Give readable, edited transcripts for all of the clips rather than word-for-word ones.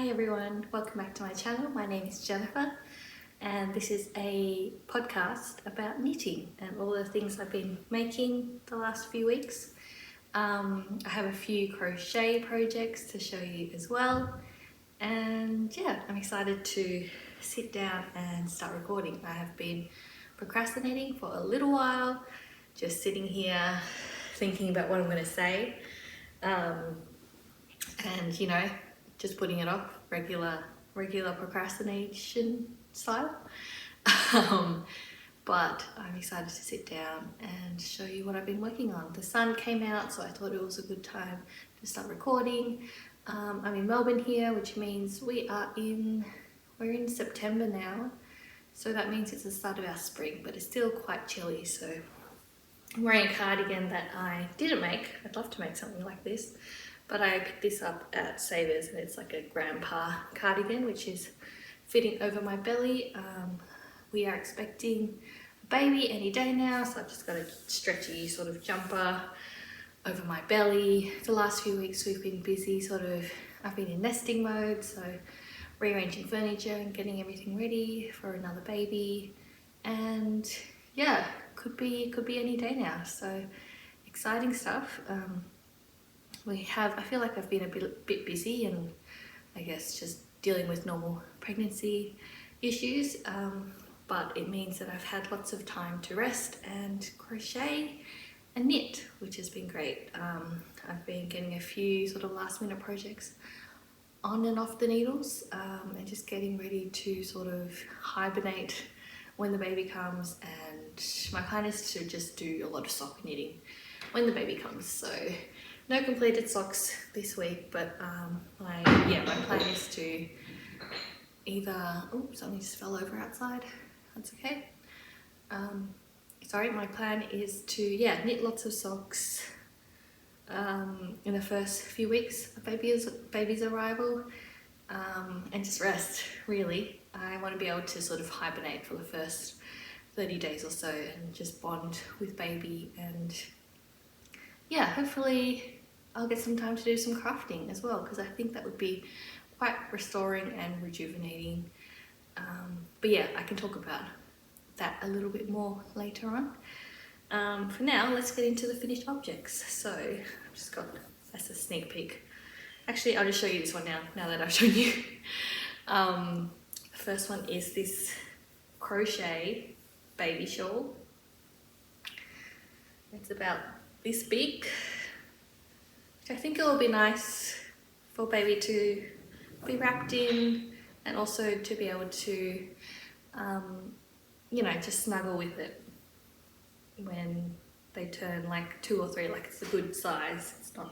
everyone, welcome back to my channel. My name is Jennifer and this is a podcast about knitting and all the things I've been making the last few weeks. I have a few crochet projects to show you as well, and yeah, I'm excited to sit down and start recording. I have been procrastinating for a little while, just sitting here thinking about what I'm going to say, and you know, just putting it off, regular procrastination style. But I'm excited to sit down and show you what I've been working on. The sun came out, so I thought it was a good time to start recording. I'm in Melbourne here, which means we're in September now, so that means it's the start of our spring, but it's still quite chilly. So I'm wearing a cardigan that I didn't make. I'd love to make something like this, but I picked this up at Savers, and it's like a grandpa cardigan which is fitting over my belly. We are expecting a baby any day now, so I've just got a stretchy sort of jumper over my belly. The last few weeks we've been busy, I've been in nesting mode, so rearranging furniture and getting everything ready for another baby, and yeah, could be any day now, so exciting stuff. I feel like I've been a bit busy, and I guess just dealing with normal pregnancy issues, but it means that I've had lots of time to rest and crochet and knit, which has been great. I've been getting a few sort of last minute projects on and off the needles, and just getting ready to sort of hibernate when the baby comes, and my plan is to just do a lot of sock knitting when the baby comes. So no completed socks this week, but my plan is to either, something just fell over outside, that's okay. My plan is to knit lots of socks in the first few weeks of baby's arrival, and just rest, really. I want to be able to sort of hibernate for the first 30 days or so and just bond with baby, and yeah, hopefully I'll get some time to do some crafting as well, because I think that would be quite restoring and rejuvenating. But yeah, I can talk about that a little bit more later on. For now, let's get into the finished objects. So I've just got, that's a sneak peek. Actually, I'll just show you this one now that I've shown you. The first one is this crochet baby shawl. It's about this big, which I think it will be nice for baby to be wrapped in, and also to be able to, just snuggle with it when they turn like 2 or 3. Like, it's a good size. They're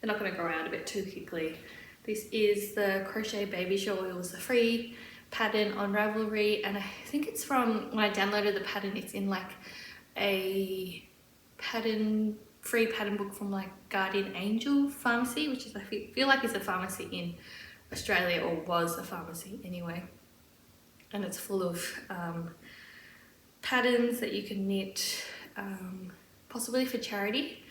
not going to grow out of it too quickly. This is the crochet baby shawl. It was a free pattern on Ravelry, and I think it's from, when I downloaded the pattern, it's in like a free pattern book from like Guardian Angel Pharmacy, which is, I feel like it's a pharmacy in Australia, or was a pharmacy anyway, and it's full of patterns that you can knit, possibly for charity,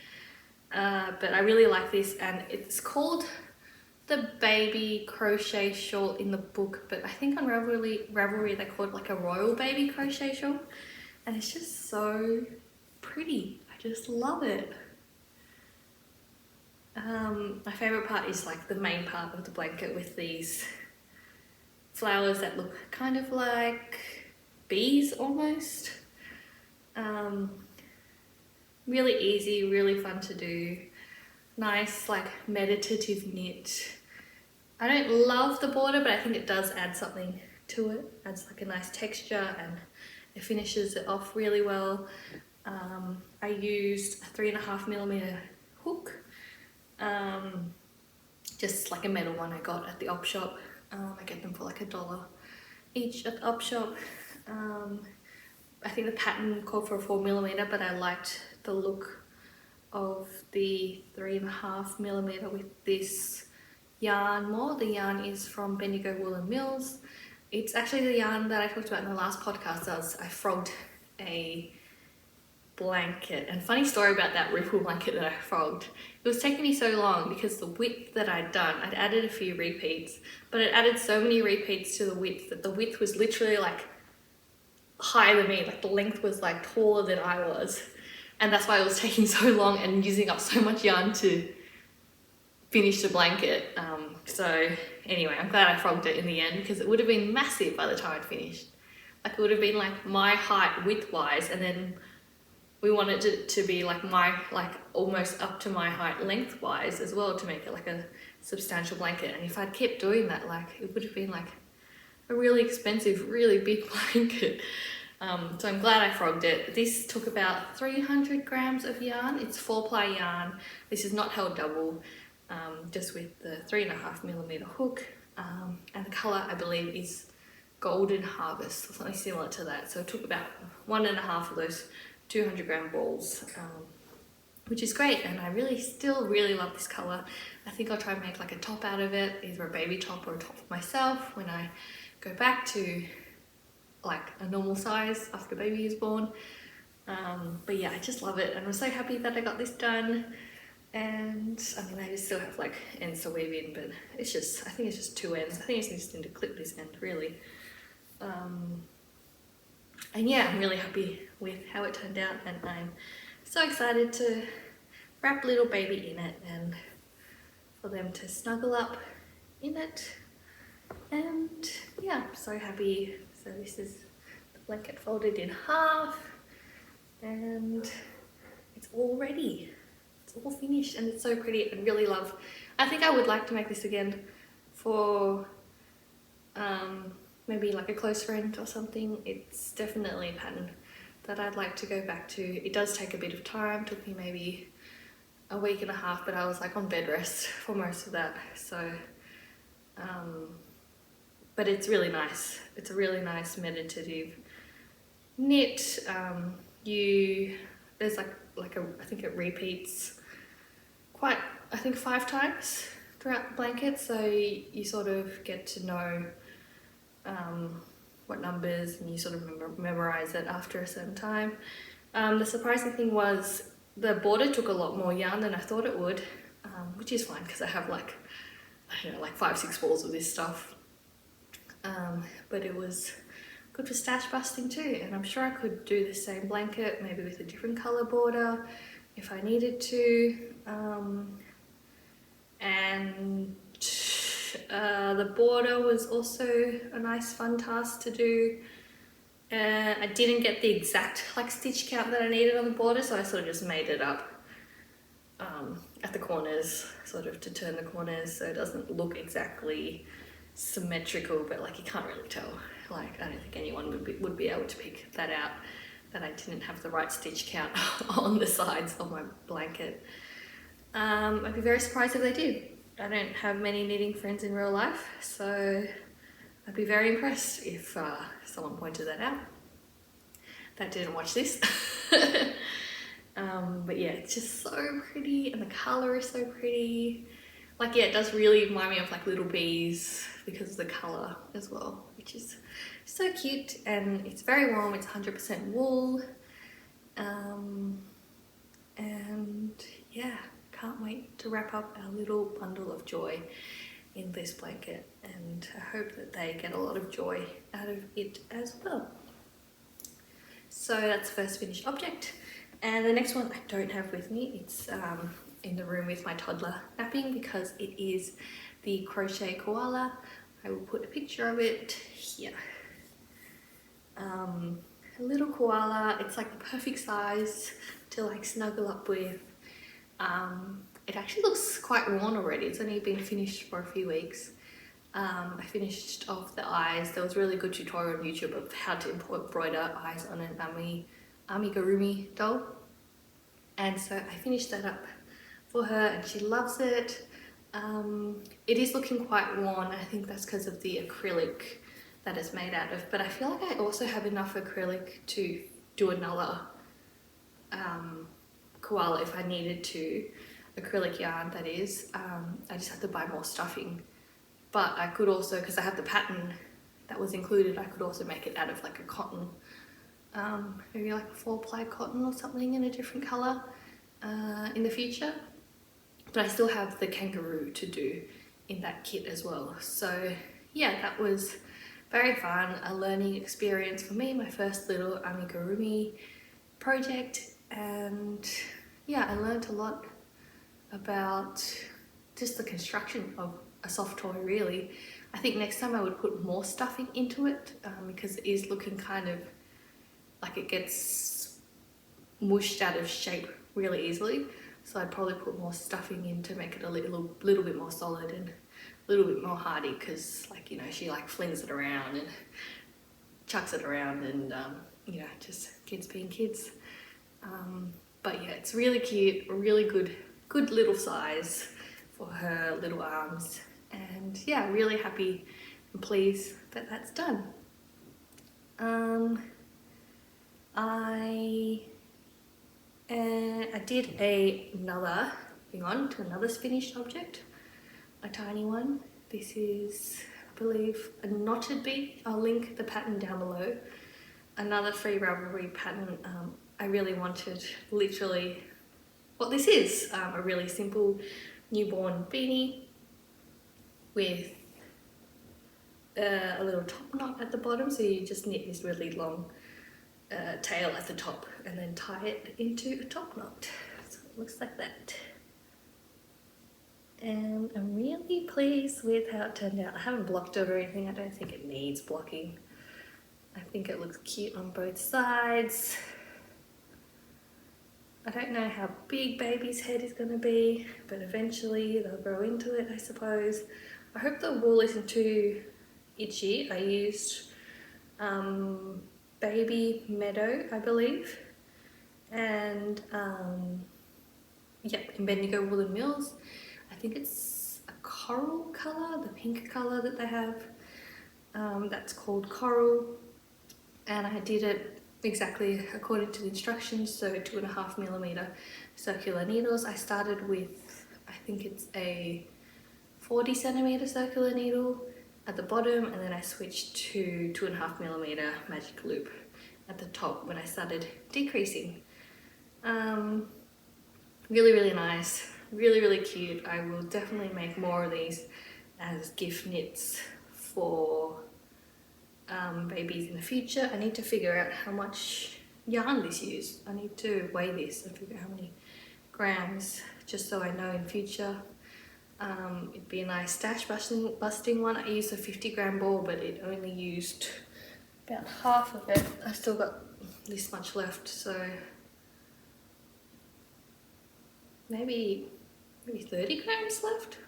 but I really like this, and it's called the baby crochet shawl in the book, but I think on Ravelry they call it like a royal baby crochet shawl, and it's just so pretty. I just love it. My favorite part is like the main part of the blanket with these flowers that look kind of like bees almost. Really easy, really fun to do. Nice, like meditative knit. I don't love the border, but I think it does add something to it. Adds like a nice texture, and it finishes it off really well. I used a 3.5mm hook, just like a metal one I got at the op shop. I get them for like $1 each at the op shop. I think the pattern called for a 4mm, but I liked the look of the 3.5mm with this yarn more. The yarn is from Bendigo Wool & Mills. It's actually the yarn that I talked about in the last podcast. I frogged a blanket. And funny story about that ripple blanket that I frogged. It was taking me so long because the width that I'd done, I'd added a few repeats, but it added so many repeats to the width that the width was literally like higher than me, like the length was like taller than I was. And that's why it was taking so long and using up so much yarn to finish the blanket. So anyway, I'm glad I frogged it in the end because it would have been massive by the time I'd finished. Like it would have been like my height width-wise, and then we wanted it to be like almost up to my height lengthwise as well to make it like a substantial blanket. And if I'd kept doing that, like it would have been like a really expensive, really big blanket. So I'm glad I frogged it. This took about 300 grams of yarn. It's 4-ply yarn. This is not held double, just with the 3.5mm hook. And the colour, I believe, is Golden Harvest or something similar to that. So it took about 1.5 of those 200-gram balls, which is great. And I still really love this colour. I think I'll try and make like a top out of it, either a baby top or a top for myself when I go back to like a normal size after baby is born. But yeah, I just love it, and I'm so happy that I got this done. And I mean, I just still have like ends to weave in, but it's just, I think it's just 2 ends. I think I just need to clip this end really. And yeah, I'm really happy with how it turned out, and I'm so excited to wrap little baby in it and for them to snuggle up in it. And yeah, I'm so happy. So this is the blanket folded in half, and it's all ready. It's all finished, and it's so pretty. I really love. I think I would like to make this again for maybe like a close friend or something. It's definitely a pattern that I'd like to go back to. It does take a bit of time. It took me maybe a week and a half, but I was like on bed rest for most of that. So, but it's really nice. It's a really nice meditative knit. There's like I think it repeats quite, I think 5 times throughout the blanket, so you sort of get to know what numbers, and you sort of memorize it after a certain time. The surprising thing was the border took a lot more yarn than I thought it would, which is fine because I have like, I don't know, like 5-6 balls of this stuff. But it was good for stash busting too, and I'm sure I could do the same blanket maybe with a different colour border if I needed to. And the border was also a nice fun task to do. I didn't get the exact like stitch count that I needed on the border, so I sort of just made it up at the corners, sort of to turn the corners so it doesn't look exactly symmetrical, but like you can't really tell. Like I don't think anyone would be able to pick that out, that I didn't have the right stitch count on the sides of my blanket. I'd be very surprised if they did. I don't have many knitting friends in real life, so I'd be very impressed if someone pointed that out that didn't watch this. But yeah, it's just so pretty, and the colour is so pretty. Like yeah, it does really remind me of like little bees because of the colour as well, which is so cute. And it's very warm, it's 100% wool. And yeah, can't wait to wrap up our little bundle of joy in this blanket, and I hope that they get a lot of joy out of it as well. So that's the first finished object, and the next one I don't have with me. It's in the room with my toddler napping because it is the crochet koala. I will put a picture of it here. A little koala. It's like the perfect size to like snuggle up with. It actually looks quite worn already. It's only been finished for a few weeks. I finished off the eyes. There was a really good tutorial on YouTube of how to embroider eyes on an Amigurumi doll. And so I finished that up for her, and she loves it. It is looking quite worn. I think that's because of the acrylic that it's made out of, but I feel like I also have enough acrylic to do another koala if I needed to. Acrylic yarn, that is. I just have to buy more stuffing, but I could also, because I have the pattern that was included, I could also make it out of like a cotton maybe like a 4-ply cotton or something in a different colour in the future. But I still have the kangaroo to do in that kit as well. So yeah, that was very fun, a learning experience for me, my first little amigurumi project. And yeah, I learned a lot about just the construction of a soft toy, really. I think next time I would put more stuffing into it because it is looking kind of like it gets mushed out of shape really easily. So I'd probably put more stuffing in to make it a little bit more solid and a little bit more hardy, because like, you know, she like flings it around and chucks it around and you know, just kids being kids. But yeah, it's really cute, a really good little size for her little arms. And yeah, really happy and pleased that that's done. I did another finished object, a tiny one. This is, I believe, a knotted bead. I'll link the pattern down below. Another free rubbery pattern. I really wanted literally what this is, a really simple newborn beanie with a little top knot at the bottom. So you just knit this really long tail at the top and then tie it into a top knot. So it looks like that. And I'm really pleased with how it turned out. I haven't blocked it or anything. I don't think it needs blocking. I think it looks cute on both sides. I don't know how big baby's head is going to be, but eventually they'll grow into it, I suppose. I hope the wool isn't too itchy. I used Baby Meadow, I believe, and yep, in Bendigo Woolen Mills. I think it's a coral colour, the pink colour that they have. That's called Coral, and I did it exactly according to the instructions, so 2.5mm circular needles. I started with, I think it's a 40cm circular needle at the bottom, and then I switched to 2.5mm magic loop at the top when I started decreasing. Really nice, really cute. I will definitely make more of these as gift knits for babies in the future. I need to figure out how much yarn this used. I need to weigh this and figure out how many grams, just so I know in future. It'd be a nice stash busting one. I used a 50-gram ball, but it only used about half of it. I've still got this much left, so maybe 30 grams left.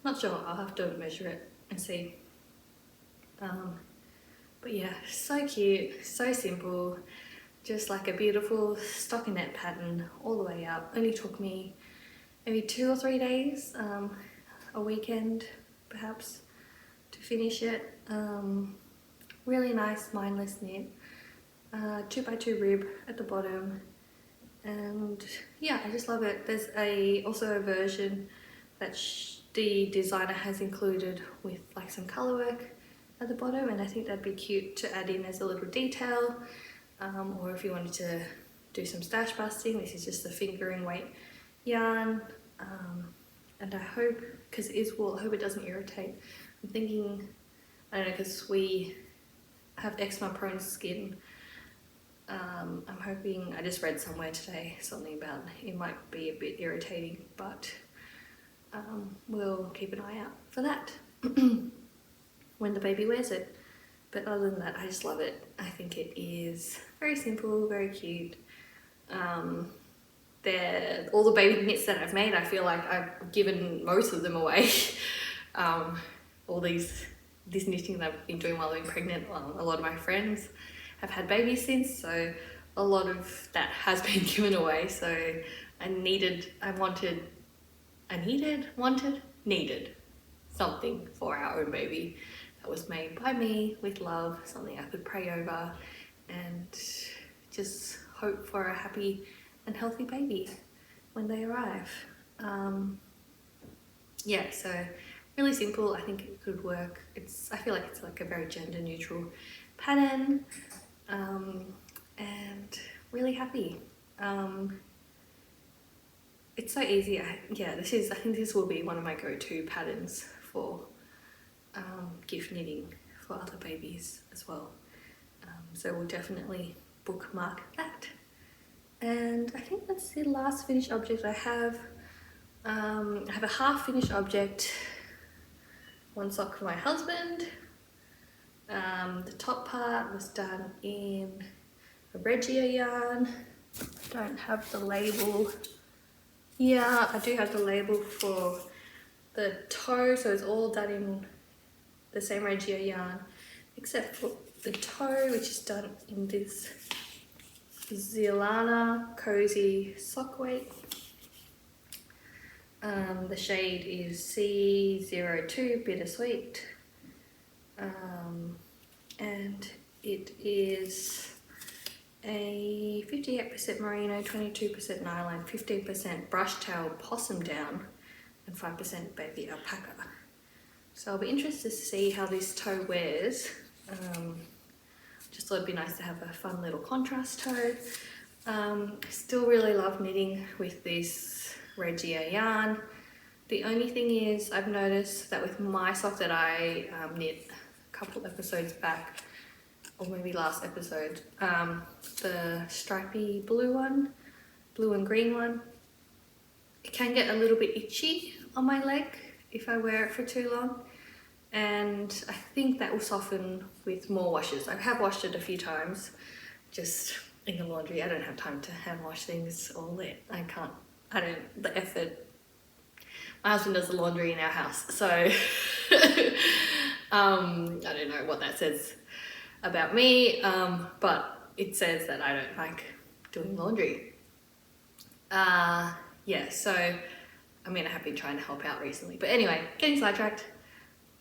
Not sure, I'll have to measure it and see. But yeah, so cute, so simple, just like a beautiful stockinette pattern all the way up. Only took me maybe 2 or 3 days, a weekend perhaps, to finish it. Really nice mindless knit, 2x2 rib at the bottom, and yeah, I just love it. There's also a version that the designer has included with like some colour work at the bottom, and I think that'd be cute to add in as a little detail, or if you wanted to do some stash busting. This is just the fingering weight yarn, and I hope, because it is wool, I hope it doesn't irritate. I'm thinking, I don't know, because we have eczema prone skin, I'm hoping, I just read somewhere today something about it might be a bit irritating, but we'll keep an eye out for that when the baby wears it. But other than that, I just love it. I think it is very simple, very cute. All the baby knits that I've made, I feel like I've given most of them away. All this knitting that I've been doing while I've been pregnant, a lot of my friends have had babies since, so a lot of that has been given away. So I needed something for our own baby that was made by me with love, something I could pray over and just hope for a happy and healthy baby when they arrive. Yeah, so really simple. I think it could work. I feel like it's like a very gender neutral pattern. and really happy. It's so easy. I think this will be one of my go-to patterns for gift knitting for other babies as well. So we'll definitely bookmark that. And I think that's the last finished object I have. I have a half finished object, one sock for my husband. The top part was done in a Regia yarn. Don't have the label. Yeah, I do have the label for the toe, so it's all done in the same Regia yarn, except for the toe, which is done in this Serrallach Cozy sock weight. The shade is C02 Bittersweet, and it is a 58% merino, 22% nylon, 15% brush tail possum down, and 5% baby alpaca. So I'll be interested to see how this toe wears. Just thought it'd be nice to have a fun little contrast toe. Still really love knitting with this Regia yarn. The only thing is I've noticed that with my sock that I knit a couple episodes back, or maybe last episode, the stripy blue and green one, it can get a little bit itchy on my leg if I wear it for too long, and I think that will soften with more washes. I have washed it a few times just in the laundry. I don't have time to hand wash things all that. The effort. My husband does the laundry in our house, so I don't know what that says about me, but it says that I don't like doing laundry. Yeah, so I have been trying to help out recently, but anyway, getting sidetracked.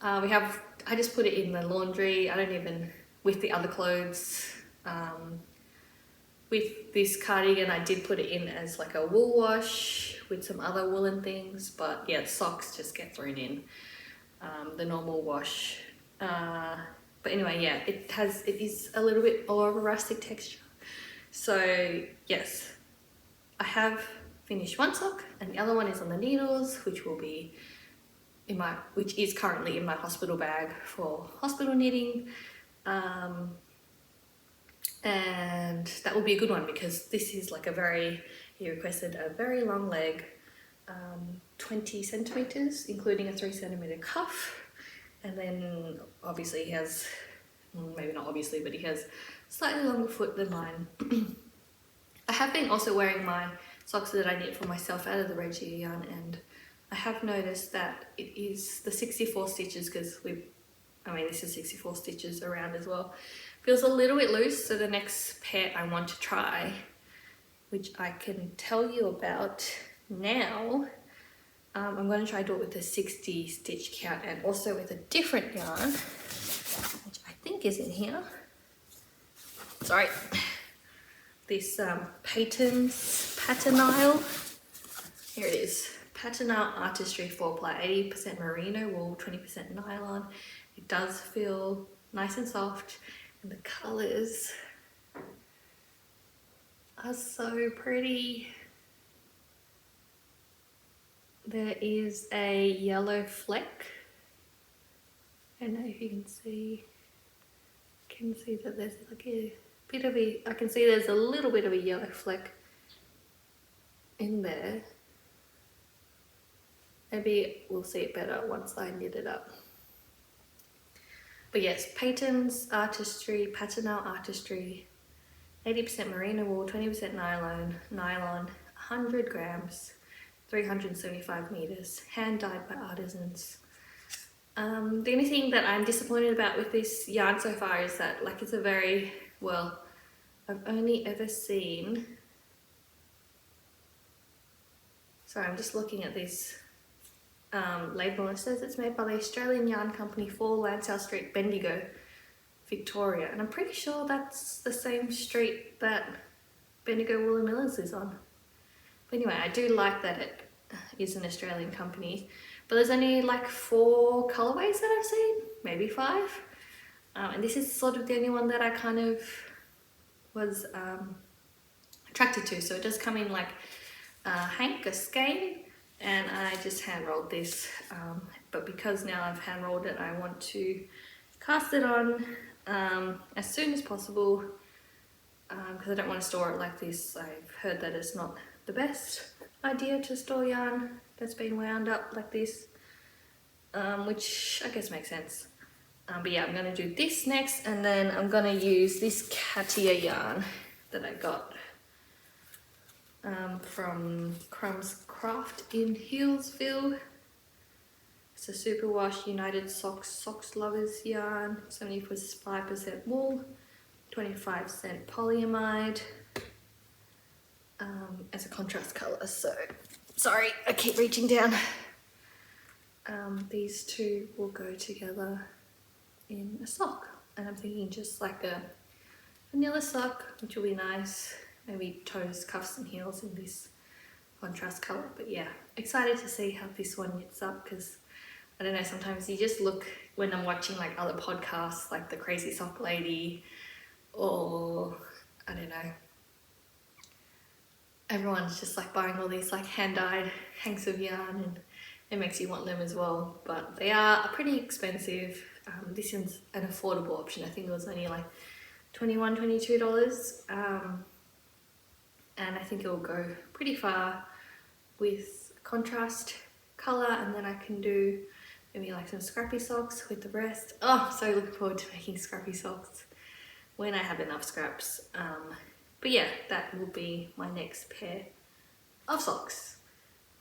I just put it in the laundry. I don't even, with the other clothes, with this cardigan I did put it in as like a wool wash with some other woolen things, but yeah, socks just get thrown in the normal wash. But anyway, yeah, it is a little bit more of a rustic texture. So yes, I have finished one sock and the other one is on the needles, which is currently in my hospital bag for hospital knitting. And that will be a good one because this is like he requested a very long leg, 20 centimeters, including a 3 centimeter cuff. And then obviously he has, maybe not obviously, but he has slightly longer foot than mine. I have been also wearing my socks that I knit for myself out of the Regia yarn, and I have noticed that it is the 64 stitches, because this is 64 stitches around as well. Feels a little bit loose, so the next pair I want to try, which I can tell you about now, I'm going to try to do it with a 60 stitch count and also with a different yarn, which I think is in here. Sorry. This Paternile. Here it is. Paternile Artistry 4-ply, 80% merino wool, 20% nylon. It does feel nice and soft, and the colours are so pretty. There is a yellow fleck. I don't know if you can see. I can see that there's like a bit of I can see there's a little bit of a yellow fleck in there. Maybe we'll see it better once I knit it up. But yes, Patern's Artistry, Paternal Artistry, 80% merino wool, 20% nylon, 100 grams, 375 meters, hand dyed by artisans. The only thing that I'm disappointed about with this yarn so far is that it's a very, I've only ever seen, sorry, I'm just looking at this label, and it says it's made by the Australian yarn company 4 Lansdowne Street, Bendigo, Victoria, and I'm pretty sure that's the same street that Bendigo Wool and Millers is on. But anyway, I do like that it is an Australian company, but there's only 4 colorways that I've seen, maybe 5, and this is sort of the only one that I kind of was attracted to. So it does come in like a skein, and I just hand rolled this, but because now I've hand rolled it, I want to cast it on as soon as possible, because I don't want to store it like this. I've heard that it's not the best idea to store yarn that's been wound up like this, which I guess makes sense. But yeah, I'm going to do this next, and then I'm going to use this Katia yarn that I got from Crumb's Craft in Hillsville. It's a superwash United Socks Lovers yarn, 75% wool, 25% polyamide, as a contrast colour. So, sorry, I keep reaching down. These two will go together in a sock, and I'm thinking just like a vanilla sock, which will be nice. Maybe toes, cuffs and heels in this contrast colour. But yeah, excited to see how this one knits up, because I don't know, sometimes you just look, when I'm watching like other podcasts like the Crazy Sock Lady, or I don't know, everyone's just like buying all these like hand-dyed hanks of yarn, and it makes you want them as well, but they are pretty expensive. This is an affordable option. I think it was only like $21, $22, and I think it will go pretty far with contrast colour, and then I can do maybe like some scrappy socks with the rest. Oh, so looking forward to making scrappy socks when I have enough scraps. But yeah, that will be my next pair of socks.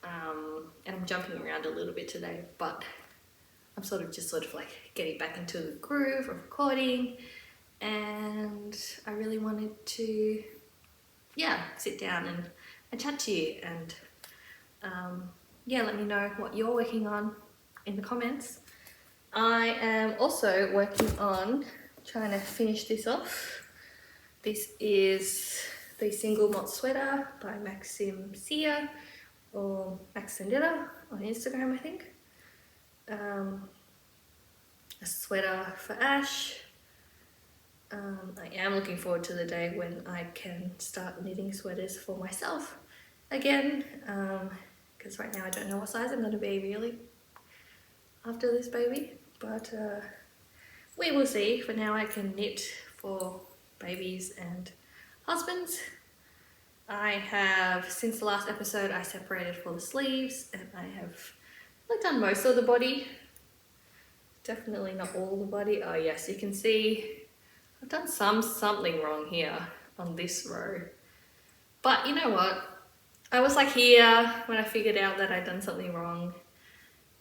And I'm jumping around a little bit today, but I'm sort of like getting back into the groove of recording, and I really wanted to, yeah, sit down and chat to you, and yeah, let me know what you're working on in the comments. I am also working on trying to finish this off. This is the single Malt sweater by Maxim or Maxendilla on Instagram, I think. A sweater for Ash. I am looking forward to the day when I can start knitting sweaters for myself again, because right now I don't know what size I'm going to be really after this baby, but we will see. For now I can knit for babies and husbands. I have, since the last episode, I separated for the sleeves, and I have like done most of the body. Definitely not all the body. Oh yes, you can see I've done something wrong here on this row. But you know what? I was like here when I figured out that I'd done something wrong,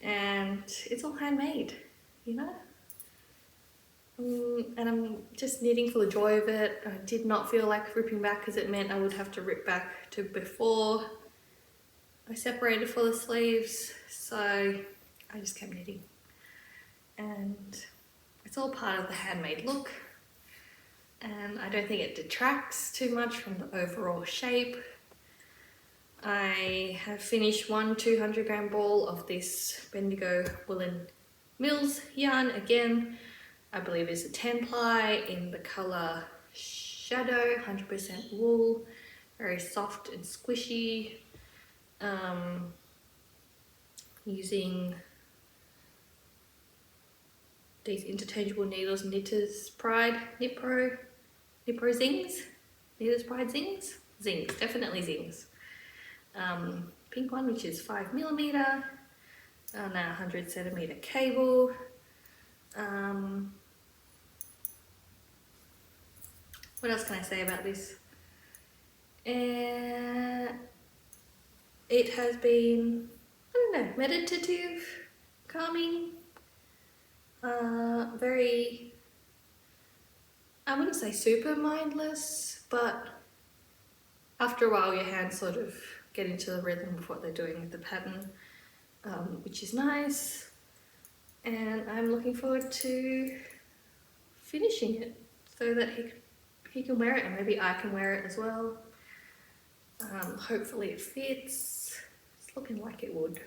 and it's all handmade, you know? And I'm just knitting for the joy of it. I did not feel like ripping back, because it meant I would have to rip back to before I separated for the sleeves, so I just kept knitting. And it's all part of the handmade look, and I don't think it detracts too much from the overall shape. I have finished one 200 gram ball of this Bendigo Woolen Mills yarn. Again, I believe it's a 10 ply in the colour Shadow, 100% wool, very soft and squishy. Using these interchangeable needles, Knitter's Pride, Knitpro Zings, Knitter's Pride Zings, definitely Zings. Pink one, which is 5mm, now 100 centimeter cable. What else can I say about this? It has been, I don't know, meditative, calming, very, I wouldn't say super mindless, but after a while your hands sort of get into the rhythm of what they're doing with the pattern, which is nice, and I'm looking forward to finishing it so that he can wear it, and maybe I can wear it as well. Hopefully it fits. It's looking like it would.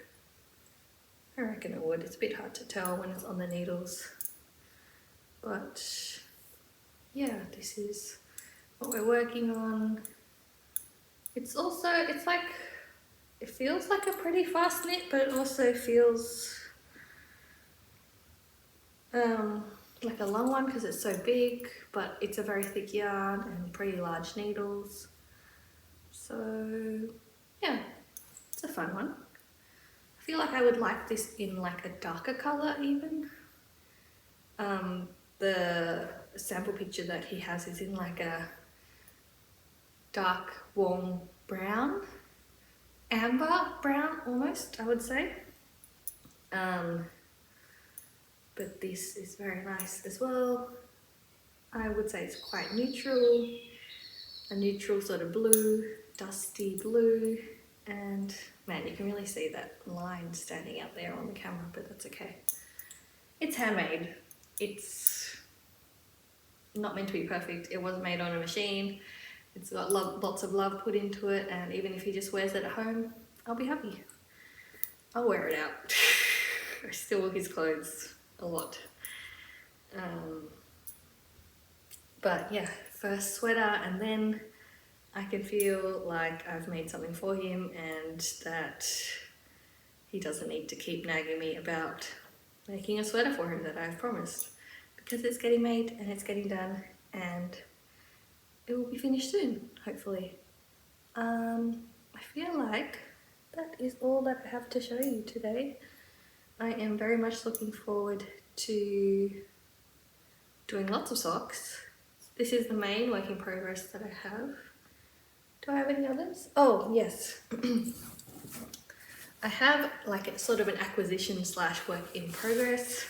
I reckon it would. It's a bit hard to tell when it's on the needles, but yeah, this is what we're working on. It's also, it's like, it feels like a pretty fast knit, but it also feels like a long one because it's so big, but it's a very thick yarn and pretty large needles. So yeah, it's a fun one. I feel like I would like this in like a darker color even. The sample picture that he has is in like a dark warm brown, amber brown almost, I would say. But this is very nice as well. I would say it's quite neutral, a neutral sort of blue, dusty blue, and man, you can really see that line standing out there on the camera, but that's okay. It's handmade. It's not meant to be perfect. It wasn't made on a machine. It's got lots of love put into it, and even if he just wears it at home, I'll be happy. I'll wear it out. I steal his clothes a lot. But yeah, first sweater, and then I can feel like I've made something for him and that he doesn't need to keep nagging me about making a sweater for him that I've promised, because it's getting made and it's getting done and it will be finished soon, hopefully. I feel like that is all that I have to show you today. I am very much looking forward to doing lots of socks. This is the main work in progress that I have. Do I have any others? Oh, yes. I have like a sort of an acquisition / work in progress.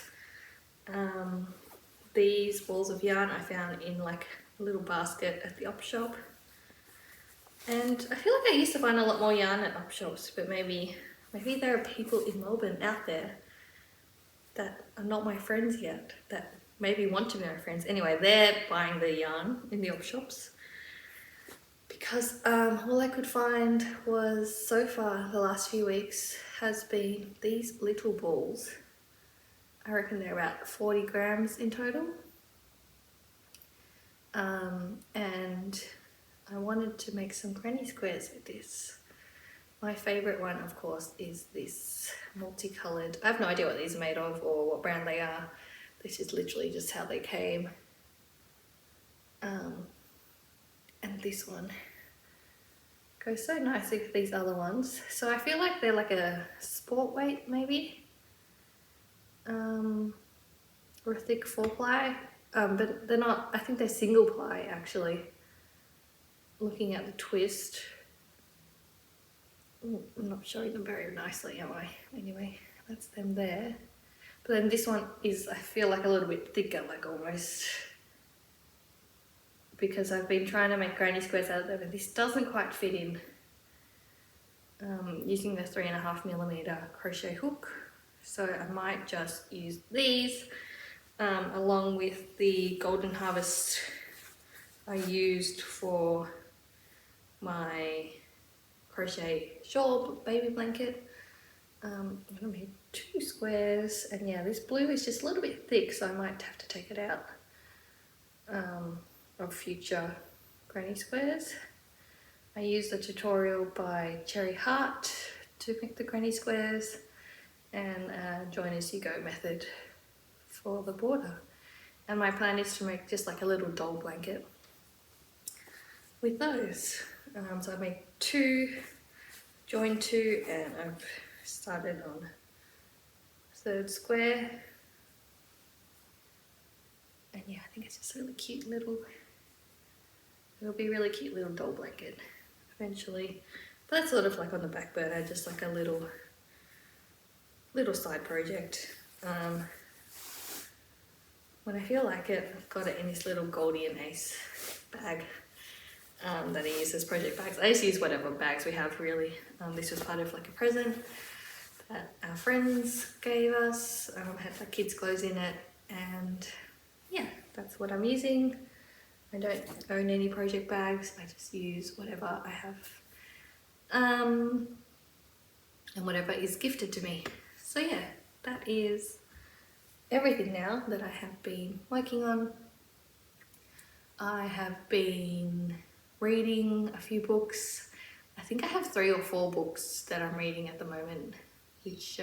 These balls of yarn I found in like a little basket at the op shop. And I feel like I used to find a lot more yarn at op shops, but maybe there are people in Melbourne out there that are not my friends yet, that maybe want to be my friends. Anyway, they're buying the yarn in the op shops. Because all I could find was, so far the last few weeks, has been these little balls. I reckon they're about 40 grams in total. And I wanted to make some granny squares with this. My favourite one, of course, is this multicoloured. I have no idea what these are made of or what brand they are. This is literally just how they came. And this one goes so nicely with these other ones. So I feel like they're like a sport weight maybe, or a thick 4-ply, but they're not. I think they're single ply actually. Looking at the twist, ooh, I'm not showing them very nicely, am I? Anyway, that's them there. But then this one is, I feel like, a little bit thicker, like almost, because I've been trying to make granny squares out of them and this doesn't quite fit in. Using the 3.5mm crochet hook, so I might just use these along with the Golden Harvest I used for my crochet shawl baby blanket. I'm gonna make 2 squares, and yeah, this blue is just a little bit thick, so I might have to take it out of future granny squares. I used a tutorial by Cherry Heart to make the granny squares, and join as you go method for the border. And my plan is to make just like a little doll blanket with those. So I made 2, joined 2, and I've started on 3rd square. And yeah, I think it's just a really cute little, it'll be a really cute little doll blanket eventually. But that's sort of like on the back burner, just like a little side project. When I feel like it, I've got it in this little Goldie and Ace bag that I use as project bags. I just use whatever bags we have really. This was part of like a present that our friends gave us. Had like kids' clothes in it, and yeah, that's what I'm using. I don't own any project bags, I just use whatever I have and whatever is gifted to me. So yeah, that is everything now that I have been working on. I have been reading a few books. I think I have 3 or 4 books that I'm reading at the moment, which,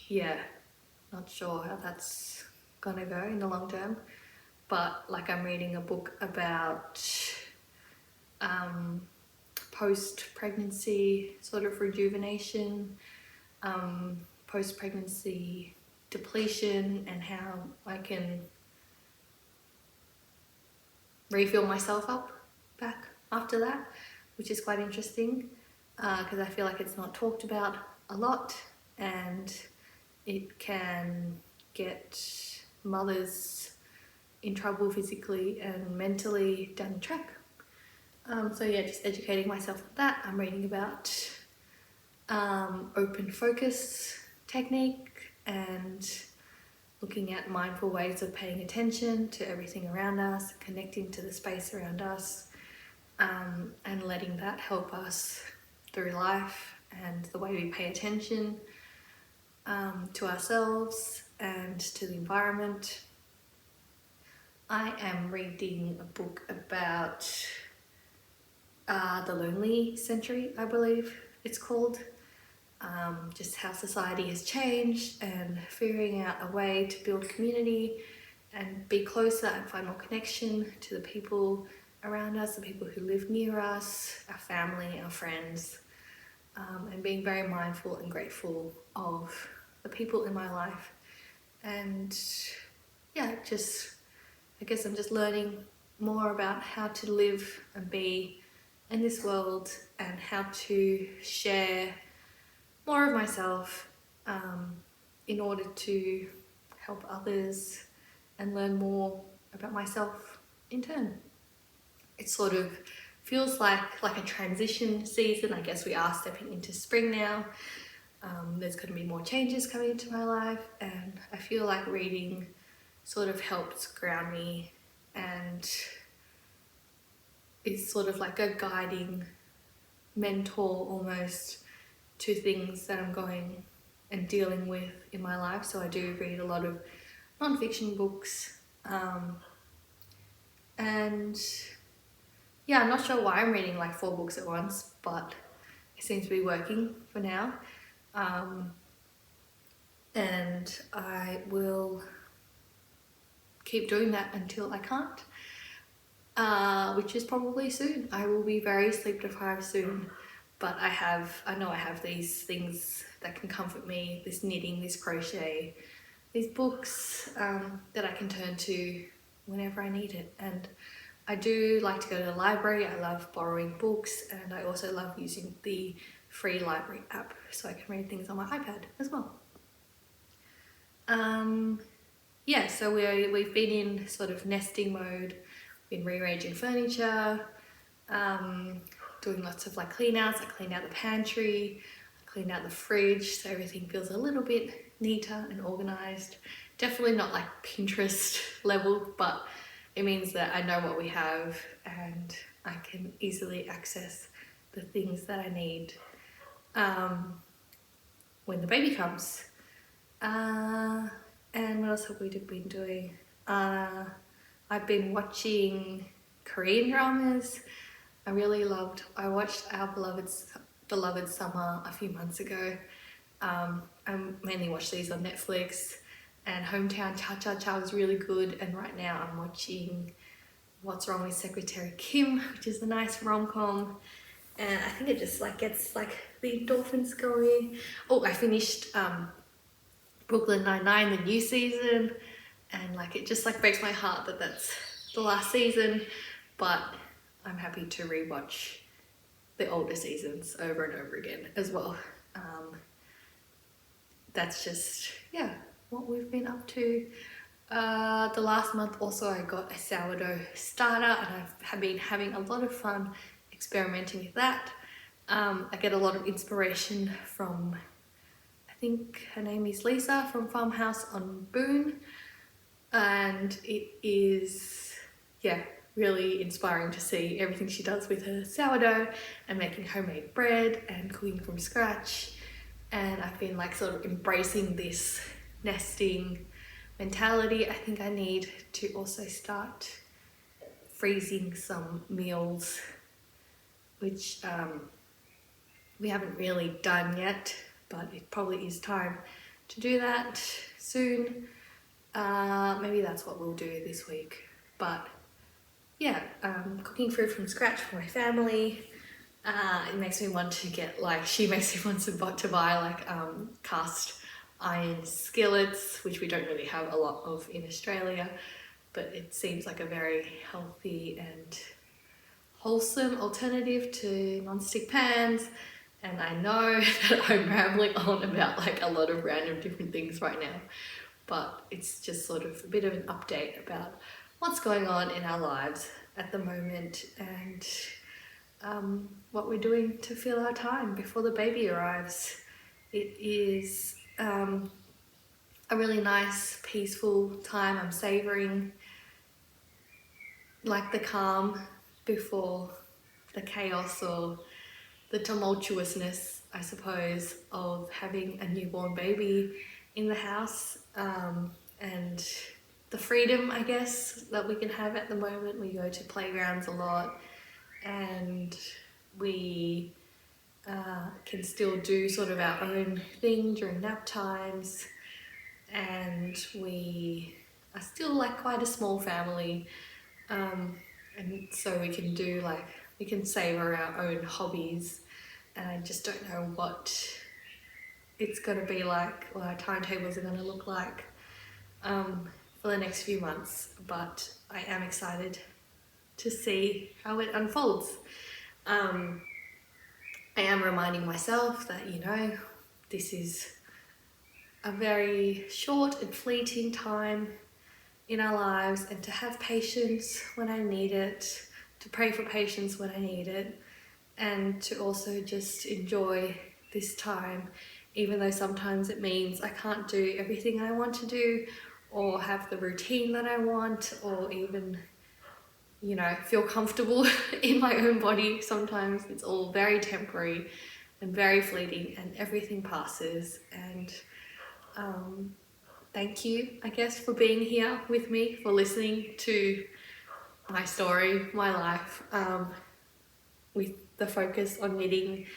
yeah, not sure how that's gonna go in the long term. But like I'm reading a book about post-pregnancy sort of rejuvenation, post-pregnancy depletion, and how I can refill myself up back after that, which is quite interesting because I feel like it's not talked about a lot, and it can get mothers in trouble physically and mentally down the track. So yeah, just educating myself on that. I'm reading about open focus technique and looking at mindful ways of paying attention to everything around us, connecting to the space around us, and letting that help us through life and the way we pay attention to ourselves and to the environment. I am reading a book about the lonely century, I believe it's called. Just how society has changed and figuring out a way to build community and be closer and find more connection to the people around us, the people who live near us, our family, our friends, and being very mindful and grateful of the people in my life. And yeah, I guess I'm just learning more about how to live and be in this world and how to share more of myself in order to help others and learn more about myself in turn. It sort of feels like a transition season. I guess we are stepping into spring now. There's going to be more changes coming into my life, and I feel like reading sort of helps ground me and is sort of like a guiding mentor almost to things that I'm going and dealing with in my life. So I do read a lot of non-fiction books, and yeah, I'm not sure why I'm reading like 4 books at once, but it seems to be working for now, and I will keep doing that until I can't, which is probably soon. I will be very sleep deprived soon. But I know I have these things that can comfort me, this knitting, this crochet, these books that I can turn to whenever I need it. And I do like to go to the library. I love borrowing books, and I also love using the free library app so I can read things on my iPad as well. Yeah, so we've been in sort of nesting mode, been rearranging furniture, doing lots of like clean outs. I cleaned out the pantry, I cleaned out the fridge, so everything feels a little bit neater and organized. Definitely not like Pinterest level, but it means that I know what we have and I can easily access the things that I need when the baby comes. And what else have we been doing? I've been watching Korean dramas. I watched our beloved Summer a few months ago. I mainly watch these on Netflix, and Hometown Cha-Cha-Cha was really good, and right now I'm watching What's Wrong with Secretary Kim, which is a nice rom-com, and I think it just like gets like the endorphins going. Oh, I finished Brooklyn Nine-Nine, the new season, and like it just like breaks my heart that that's the last season, but I'm happy to rewatch the older seasons over and over again as well. That's just, yeah, what we've been up to. The last month also I got a sourdough starter, and I've been having a lot of fun experimenting with that. I get a lot of inspiration from, I think her name is Lisa from Farmhouse on Boone, and it is, yeah, really inspiring to see everything she does with her sourdough and making homemade bread and cooking from scratch. And I've been like sort of embracing this nesting mentality. I think I need to also start freezing some meals, which we haven't really done yet, but it probably is time to do that soon. Maybe that's what we'll do this week. But yeah, cooking food from scratch for my family. It makes me want to get she makes me want to buy cast iron skillets, which we don't really have a lot of in Australia, but it seems like a very healthy and wholesome alternative to non-stick pans. And I know that I'm rambling on about a lot of random different things right now, but it's just sort of a bit of an update about what's going on in our lives at the moment and what we're doing to fill our time before the baby arrives. It is a really nice, peaceful time. I'm savouring the calm before the chaos or the tumultuousness, I suppose, of having a newborn baby in the house, and the freedom, I guess, that we can have at the moment. We go to playgrounds a lot, and we can still do sort of our own thing during nap times, and we are still quite a small family, and so we can do we can savour our own hobbies. And I just don't know what it's going to be what our timetables are going to look like for the next few months, but I am excited to see how it unfolds. I am reminding myself that, this is a very short and fleeting time in our lives, and to have patience when I need it, to pray for patience when I need it, and to also just enjoy this time, even though sometimes it means I can't do everything I want to do or have the routine that I want, or even feel comfortable in my own body. Sometimes it's all very temporary and very fleeting, and everything passes. And thank you, I guess, for being here with me, for listening to my story, my life, with the focus on knitting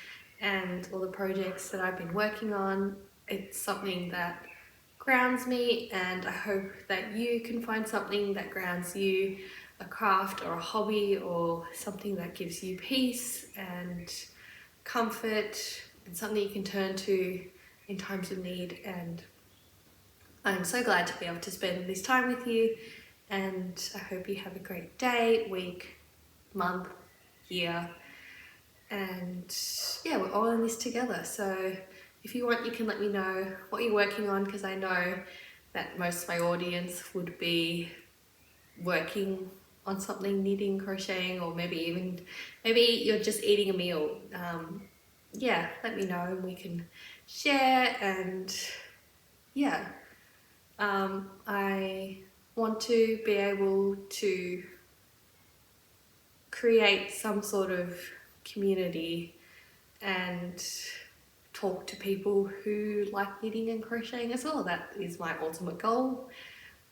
and all the projects that I've been working on. It's something that grounds me, and I hope that you can find something that grounds you, a craft or a hobby or something that gives you peace and comfort, and something you can turn to in times of need. And I'm so glad to be able to spend this time with you, and I hope you have a great day, week, month, year, and yeah, we're all in this together. So if you want, you can let me know what you're working on, because I know that most of my audience would be working on something, knitting, crocheting, or maybe you're just eating a meal. Yeah, let me know and we can share. And yeah, I want to be able to create some sort of community and talk to people who like knitting and crocheting as well. That is my ultimate goal.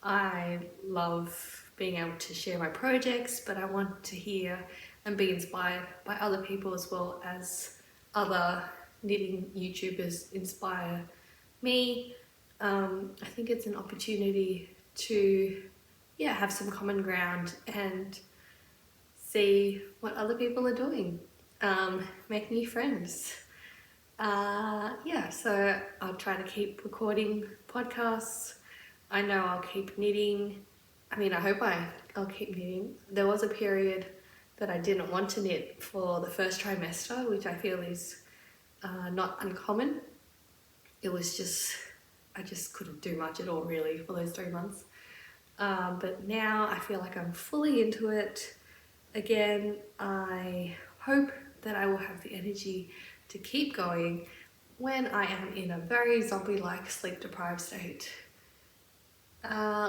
I love being able to share my projects, but I want to hear and be inspired by other people, as well as other knitting YouTubers inspire me. I think it's an opportunity to have some common ground and see what other people are doing, make new friends. So I'll try to keep recording podcasts. I know I'll keep knitting. I hope I'll keep knitting. There was a period that I didn't want to knit for the first trimester, which I feel is not uncommon. It was I just couldn't do much at all really for those 3 months. But now I feel like I'm fully into it. Again, I hope that I will have the energy to keep going when I am in a very zombie-like sleep-deprived state,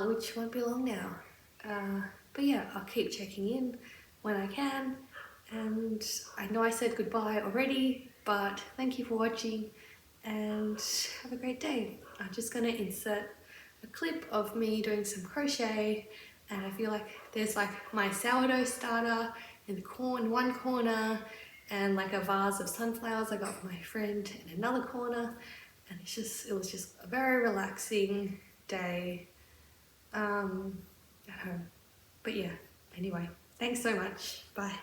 which won't be long now. But yeah, I'll keep checking in when I can. And I know I said goodbye already, but thank you for watching and have a great day. I'm just going to insert a clip of me doing some crochet and I feel like there's like my sourdough starter in one corner, and like a vase of sunflowers I got from my friend in another corner, and it was just a very relaxing day at home. But yeah, anyway, thanks so much. Bye.